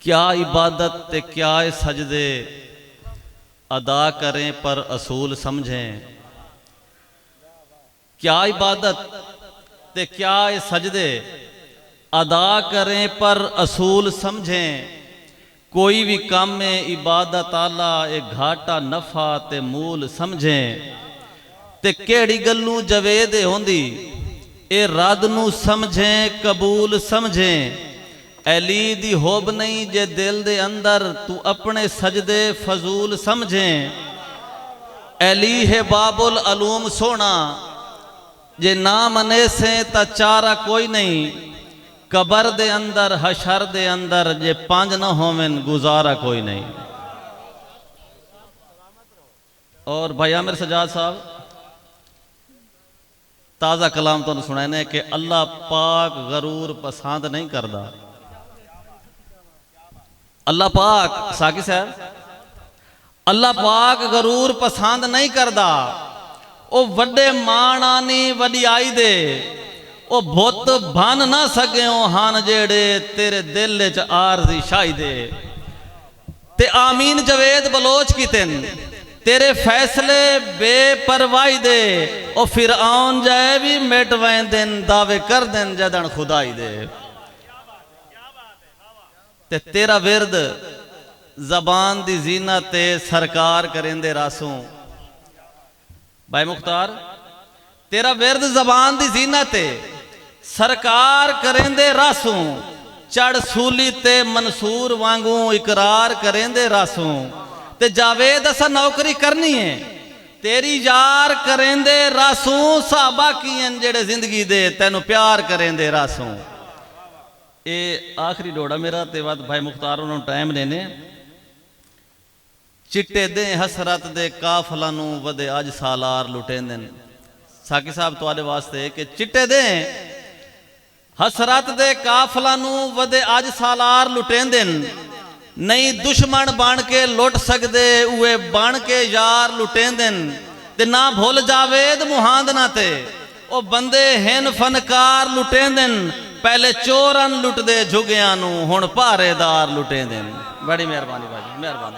کیا عبادت تے کیا سجدے ادا کریں پر اصول سمجھیں، کیا عبادت تے کیا سجدے ادا کریں پر اصول سمجھیں، کوئی بھی کام میں عبادت آلہ اے گھاٹا نفع تے مول سمجھیں، تے کیڑی گلوں جوید ہوندی اے رد نو سمجھیں قبول سمجھیں، علی دی ہوب نہیں جے دل دے اندر تو اپنے سجدے فضول سمجھیں، علی ہے باب العلوم سونا جے نہ منے سے تا چارہ کوئی نہیں، قبر دے اندر حشر دے اندر جے پانچ نہ ہومن گزارا کوئی نہیں۔ اور بھائی عامر سجاد صاحب تازہ کلام تو سنائنے کہ اللہ پاک غرور پسند نہیں کردا، اللہ پاک ساکی صاحب اللہ پاک غرور پسند نہیں کردا، او وڈے مانانی وڈی آئی دے او بھوت بھان نہ سکیں ہان جیڑے تیرے دل چ آرزی شائی دے، تے آمین جوید بلوچ کی تن تیرے فیصلے بے پروائی دے، او فرعون جائے بھی میٹوائیں دن دعوے کر دن جدن خدائی دے، تے تیرا ورد زبان دی زینت سرکار کریں دے راسوں، بھائی مختار تیرا ورد زبان دی زینت سرکار کریں دے راسوں، چڑھ سولی تے منصور وانگوں اقرار کریں دے راسوں، تے جاوید اسا نوکری کرنی ہے تیری یار کریں دے راسوں، صحابہ کییں جڑے زندگی دے تینو پیار کریں دے راسوں۔ اے آخری ڈوڑا میرا تے وقت بھائی مختار انہوں ٹائم لینے، چٹے دیں حسرت دے کافلانوں ودے آج سالار لٹیں دیں، ساکی صاحب تو آلے واسطے کہ چٹے دیں حسرت دے کافلانوں ودے آج سالار لٹیں دیں، نہیں دشمن بان کے لوٹ سکدے اوے بان کے یار لٹیں دیں، تے نہ بھول جاوید مہاندنا تے او بندے ہن فنکار لٹیں دیں، پہلے چورن لٹ دے جھگیاں نو ہن پارے دار لٹیں دیں۔ بڑی مہربانی بھائی، مہربانی